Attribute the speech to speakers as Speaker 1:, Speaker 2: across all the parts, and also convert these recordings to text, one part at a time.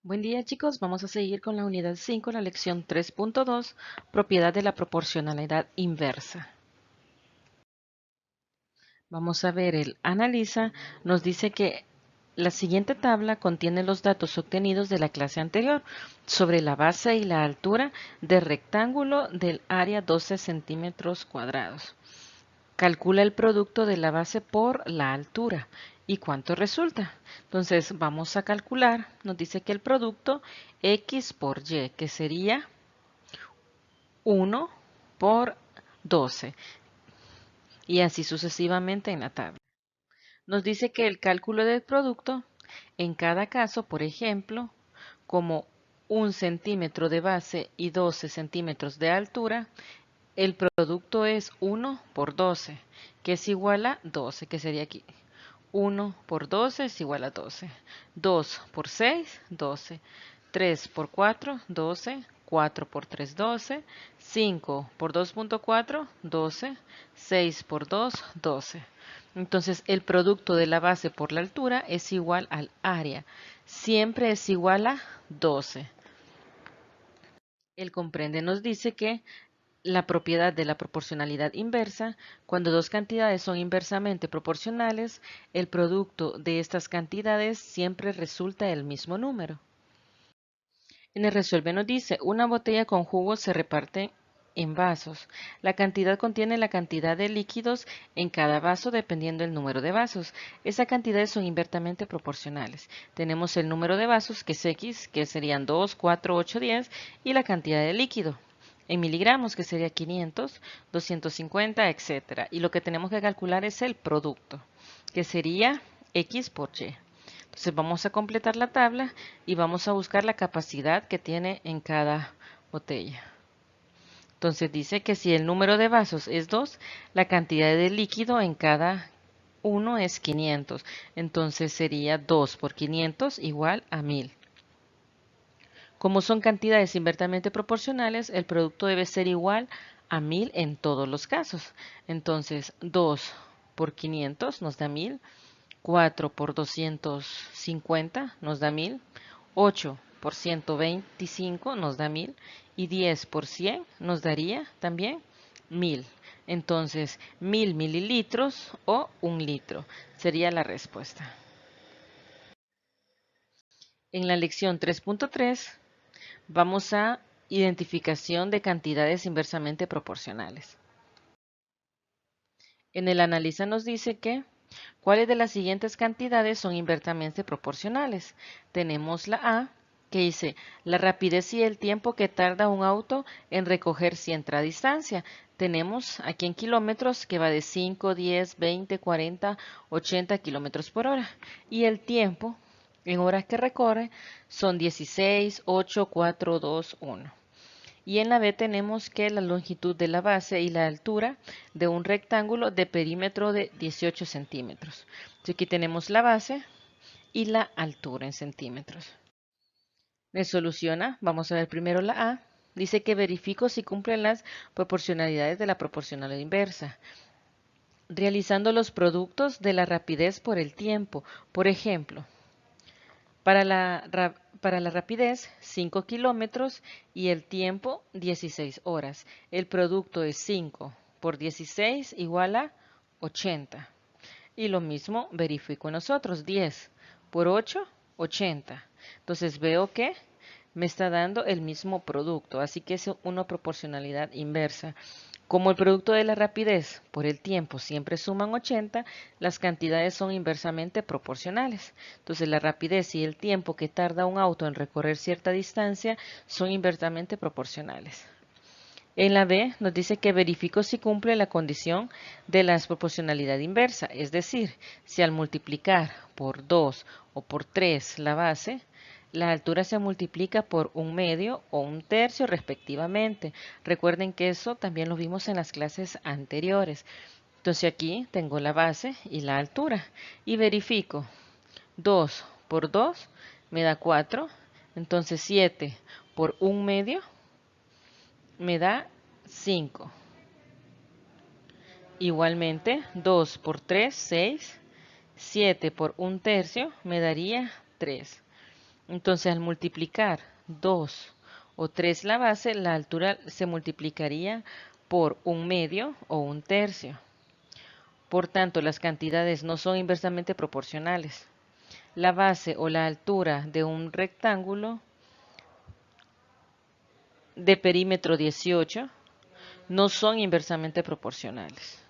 Speaker 1: Buen día chicos, vamos a seguir con la unidad 5, la lección 3.2, propiedad de la proporcionalidad inversa. Vamos a ver el analiza, nos dice que la siguiente tabla contiene los datos obtenidos de la clase anterior sobre la base y la altura del rectángulo del área 12 centímetros cuadrados. Calcula el producto de la base por la altura. ¿Y cuánto resulta? Entonces vamos a calcular, nos dice que el producto X por Y, que sería 1 por 12, y así sucesivamente en la tabla. Nos dice que el cálculo del producto, en cada caso, por ejemplo, como 1 centímetro de base y 12 centímetros de altura, el producto es 1 por 12, que es igual a 12, que sería aquí. 1 por 12 es igual a 12. 2 por 6, 12. 3 por 4, 12. 4 por 3, 12. 5 por 2.4, 12. 6 por 2, 12. Entonces, el producto de la base por la altura es igual al área. Siempre es igual a 12. El comprende nos dice que la propiedad de la proporcionalidad inversa, cuando dos cantidades son inversamente proporcionales, el producto de estas cantidades siempre resulta el mismo número. En el resuelve nos dice, una botella con jugo se reparte en vasos. La cantidad contiene la cantidad de líquidos en cada vaso dependiendo del número de vasos. Esas cantidades son inversamente proporcionales. Tenemos el número de vasos, que es X, que serían 2, 4, 8, 10, y la cantidad de líquido en miligramos, que sería 500, 250, etcétera. Y lo que tenemos que calcular es el producto, que sería X por Y. Entonces vamos a completar la tabla y vamos a buscar la capacidad que tiene en cada botella. Entonces dice que si el número de vasos es 2, la cantidad de líquido en cada uno es 500. Entonces sería 2 por 500 igual a 1000. Como son cantidades inversamente proporcionales, el producto debe ser igual a 1000 en todos los casos. Entonces 2 por 500 nos da 1000. 4 por 250 nos da 1000, 8 por 125 nos da 1000 y 10 por 100 nos daría también 1000. Entonces, 1000 mililitros o 1 litro sería la respuesta. En la lección 3.3 vamos a identificación de cantidades inversamente proporcionales. En el analiza nos dice que ¿cuáles de las siguientes cantidades son inversamente proporcionales? Tenemos la A, que dice la rapidez y el tiempo que tarda un auto en recoger cierta distancia. Tenemos aquí en kilómetros que va de 5, 10, 20, 40, 80 kilómetros por hora. Y el tiempo en horas que recorre son 16, 8, 4, 2, 1. Y en la B tenemos que la longitud de la base y la altura de un rectángulo de perímetro de 18 centímetros. Entonces aquí tenemos la base y la altura en centímetros. Resoluciona, vamos a ver primero la A. Dice que verifico si cumplen las proporcionalidades de la proporcionalidad inversa, realizando los productos de la rapidez por el tiempo. Por ejemplo, para la rapidez, 5 kilómetros y el tiempo, 16 horas. El producto es 5 por 16 igual a 80. Y lo mismo verifico nosotros, 10 por 8, 80. Entonces veo que me está dando el mismo producto, así que es una proporcionalidad inversa. Como el producto de la rapidez por el tiempo siempre suman 80, las cantidades son inversamente proporcionales. Entonces la rapidez y el tiempo que tarda un auto en recorrer cierta distancia son inversamente proporcionales. En la B nos dice que verifico si cumple la condición de la proporcionalidad inversa, es decir, si al multiplicar por 2 o por 3 la base, la altura se multiplica por 1/2 o 1/3 respectivamente. Recuerden que eso también lo vimos en las clases anteriores. Entonces aquí tengo la base y la altura y verifico 2 por 2 me da 4, entonces 7 por 1/2 me da 5. Igualmente, 2 por 3, 6. 7 por 1/3 me daría 3. Entonces, al multiplicar 2 o 3 la base, la altura se multiplicaría por 1/2 o 1/3. Por tanto, las cantidades no son inversamente proporcionales. La base o la altura de un rectángulo de perímetro 18 no son inversamente proporcionales.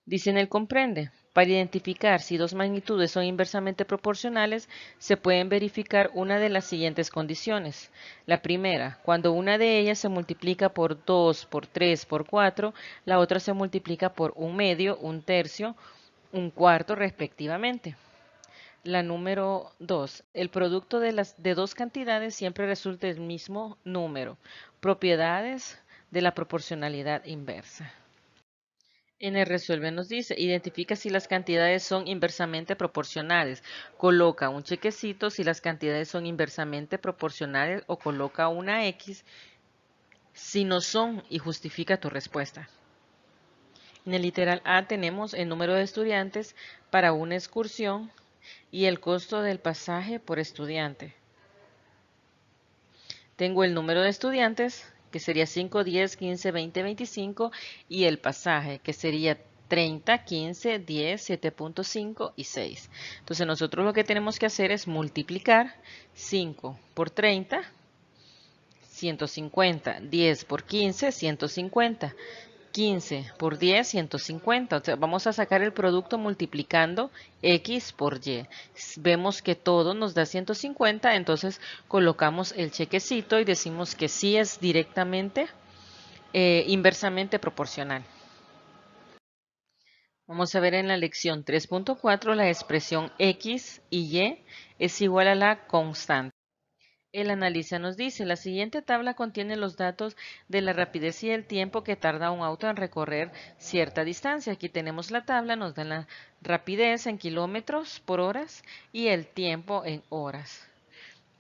Speaker 1: Dice en el comprende. Para identificar si dos magnitudes son inversamente proporcionales, se pueden verificar una de las siguientes condiciones. La primera, cuando una de ellas se multiplica por 2, por 3, por 4, la otra se multiplica por 1/2, 1/3, 1/4 respectivamente. La número 2, el producto de dos cantidades siempre resulta el mismo número. Propiedades de la proporcionalidad inversa. En el resuelve nos dice, identifica si las cantidades son inversamente proporcionales. Coloca un chequecito si las cantidades son inversamente proporcionales o coloca una X si no son y justifica tu respuesta. En el literal A tenemos el número de estudiantes para una excursión y el costo del pasaje por estudiante. Tengo el número de estudiantes, que sería 5, 10, 15, 20, 25, y el pasaje, que sería 30, 15, 10, 7.5 y 6. Entonces nosotros lo que tenemos que hacer es multiplicar 5 por 30, 150, 10 por 15, 150. 15 por 10, 150. O sea, vamos a sacar el producto multiplicando X por Y. Vemos que todo nos da 150, entonces colocamos el chequecito y decimos que sí es directamente, inversamente proporcional. Vamos a ver en la lección 3.4 la expresión X y Y es igual a la constante. El analista nos dice, la siguiente tabla contiene los datos de la rapidez y el tiempo que tarda un auto en recorrer cierta distancia. Aquí tenemos la tabla, nos dan la rapidez en kilómetros por horas y el tiempo en horas.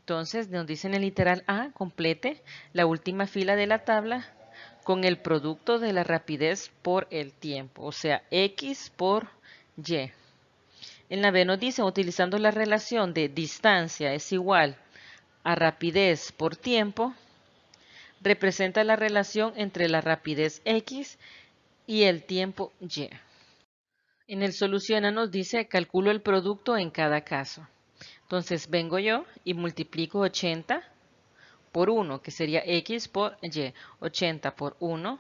Speaker 1: Entonces nos dice en el literal A, complete la última fila de la tabla con el producto de la rapidez por el tiempo, o sea, X por Y. En la B nos dice, utilizando la relación de distancia es igual a rapidez por tiempo, representa la relación entre la rapidez X y el tiempo Y. En el soluciona nos dice, calculo el producto en cada caso. Entonces vengo yo y multiplico 80 por 1, que sería X por Y. 80 por 1,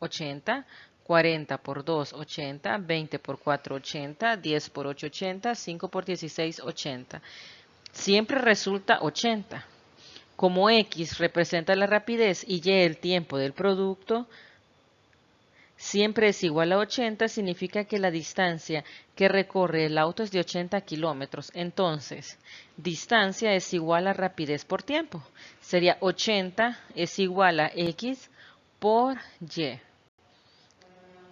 Speaker 1: 80. 40 por 2, 80. 20 por 4, 80. 10 por 8, 80. 5 por 16, 80. Siempre resulta 80. Como X representa la rapidez y Y el tiempo del producto, siempre es igual a 80, significa que la distancia que recorre el auto es de 80 kilómetros. Entonces, distancia es igual a rapidez por tiempo. Sería 80 es igual a X por Y.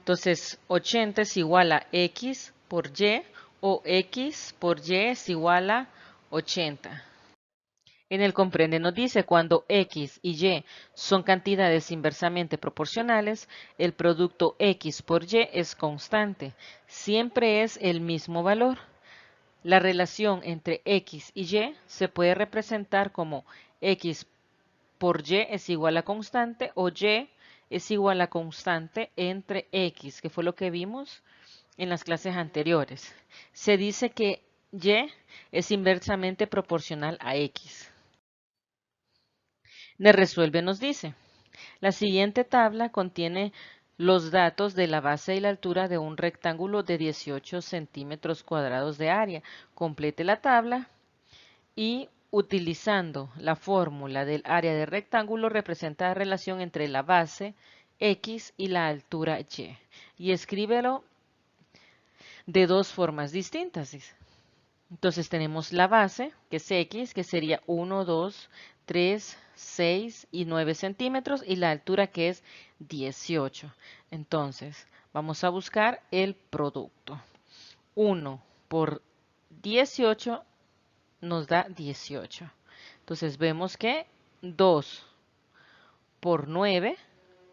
Speaker 1: Entonces, 80 es igual a X por Y o X por Y es igual a 80. En el comprende nos dice cuando X y Y son cantidades inversamente proporcionales, el producto X por Y es constante. Siempre es el mismo valor. La relación entre X y Y se puede representar como X por Y es igual a constante o Y es igual a constante entre X, que fue lo que vimos en las clases anteriores. Se dice que Y es inversamente proporcional a X. De resuelve nos dice, la siguiente tabla contiene los datos de la base y la altura de un rectángulo de 18 centímetros cuadrados de área. Complete la tabla y utilizando la fórmula del área del rectángulo representa la relación entre la base X y la altura Y. Y escríbelo de dos formas distintas. Entonces tenemos la base, que es X, que sería 1, 2, 3, 6 y 9 centímetros, y la altura que es 18. Entonces, vamos a buscar el producto. 1 por 18 nos da 18. Entonces vemos que 2 por 9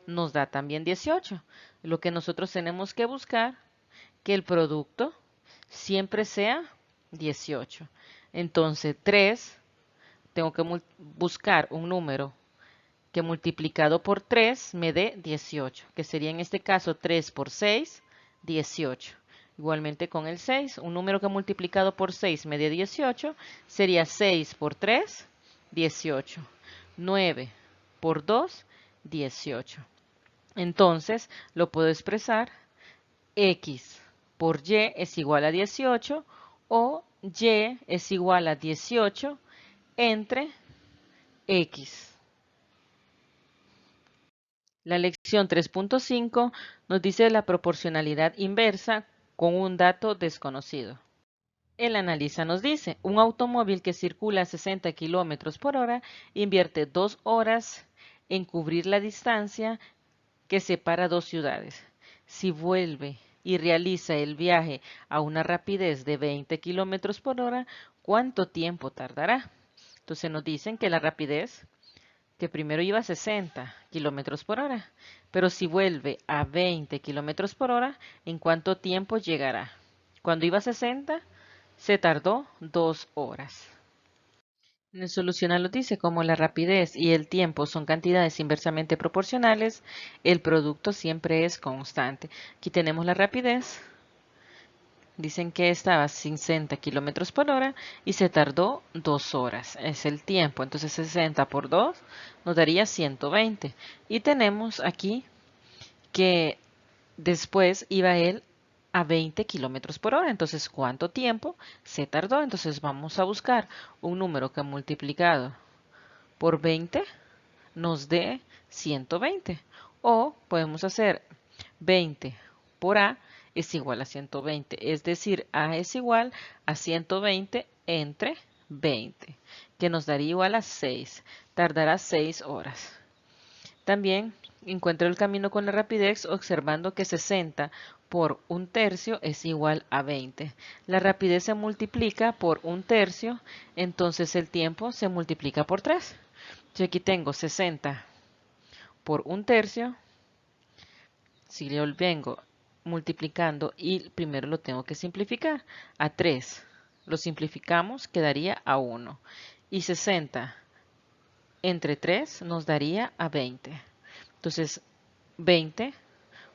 Speaker 1: nos da también 18. Lo que nosotros tenemos que buscar, que el producto siempre sea 18. Entonces 3, tengo que buscar un número que multiplicado por 3 me dé 18, que sería en este caso 3 por 6, 18. Igualmente con el 6, un número que multiplicado por 6 me dé 18, sería 6 por 3, 18. 9 por 2, 18. Entonces, lo puedo expresar, x por y es igual a 18 o y es igual a 18 entre x. La lección 3.5 nos dice la proporcionalidad inversa con un dato desconocido. El analista nos dice, un automóvil que circula a 60 kilómetros por hora invierte 2 horas en cubrir la distancia que separa dos ciudades. Si vuelve y realiza el viaje a una rapidez de 20 kilómetros por hora, ¿cuánto tiempo tardará? Entonces nos dicen que la rapidez, que primero iba a 60 kilómetros por hora, pero si vuelve a 20 kilómetros por hora, ¿en cuánto tiempo llegará? Cuando iba a 60, se tardó 2 horas. En el solucional dice, como la rapidez y el tiempo son cantidades inversamente proporcionales, el producto siempre es constante. Aquí tenemos la rapidez. Dicen que estaba a 60 kilómetros por hora y se tardó 2 horas. Es el tiempo. Entonces 60 por 2 nos daría 120. Y tenemos aquí que después iba él a 20 kilómetros por hora. Entonces, ¿cuánto tiempo se tardó? Entonces vamos a buscar un número que multiplicado por 20 nos dé 120. O podemos hacer 20 por A es igual a 120. Es decir, A es igual a 120 entre 20, que nos daría igual a 6. Tardará 6 horas. También encuentro el camino con la rapidez observando que 60 por un tercio es igual a 20. La rapidez se multiplica por un tercio, entonces el tiempo se multiplica por 3. Yo aquí tengo 60 por un tercio. Si yo vengo multiplicando y primero lo tengo que simplificar a 3. Lo simplificamos, quedaría a 1. Y 60 entre 3 nos daría a 20. Entonces, 20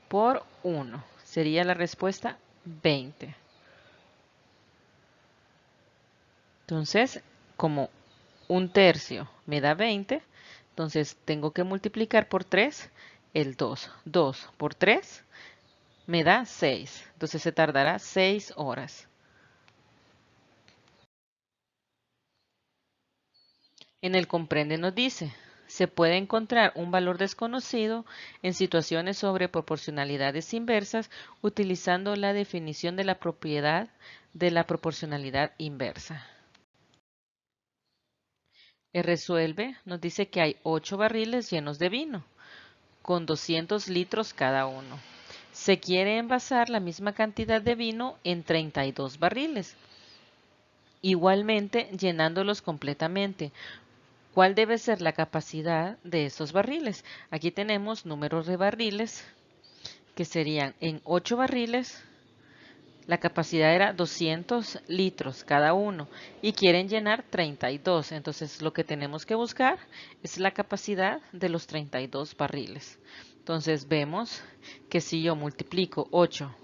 Speaker 1: por 1 sería la respuesta 20. Entonces, como un tercio me da 20, entonces tengo que multiplicar por 3 el 2. 2 por 3 me da 6. Entonces se tardará 6 horas. En el comprende nos dice, se puede encontrar un valor desconocido en situaciones sobre proporcionalidades inversas utilizando la definición de la propiedad de la proporcionalidad inversa. El resuelve nos dice que hay 8 barriles llenos de vino, con 200 litros cada uno. Se quiere envasar la misma cantidad de vino en 32 barriles, igualmente llenándolos completamente. ¿Cuál debe ser la capacidad de estos barriles? Aquí tenemos números de barriles que serían en 8 barriles. La capacidad era 200 litros cada uno y quieren llenar 32. Entonces lo que tenemos que buscar es la capacidad de los 32 barriles. Entonces vemos que si yo multiplico 8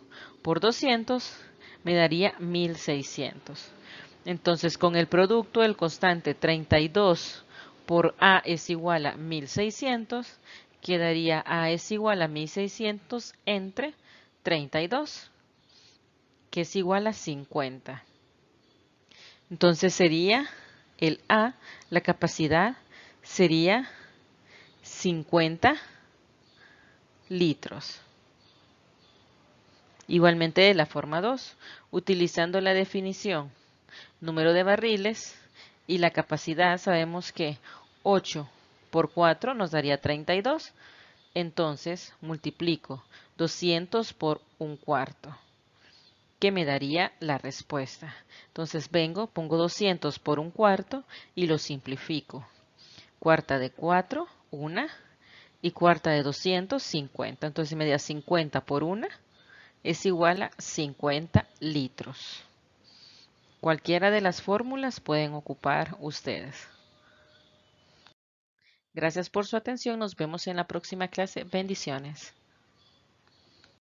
Speaker 1: por 200 me daría 1600. Entonces con el producto del constante 32 por A es igual a 1600, quedaría A es igual a 1600 entre 32, que es igual a 50. Entonces sería el A, la capacidad sería 50 litros. Igualmente de la forma 2, utilizando la definición número de barriles y la capacidad, sabemos que 8 por 4 nos daría 32. Entonces multiplico 200 por un cuarto, que me daría la respuesta. Entonces vengo, pongo 200 por un cuarto y lo simplifico. Cuarta de 4, 1, y cuarta de 200, 50. Entonces me da 50 por 1 es igual a 50 litros. Cualquiera de las fórmulas pueden ocupar ustedes. Gracias por su atención. Nos vemos en la próxima clase. Bendiciones.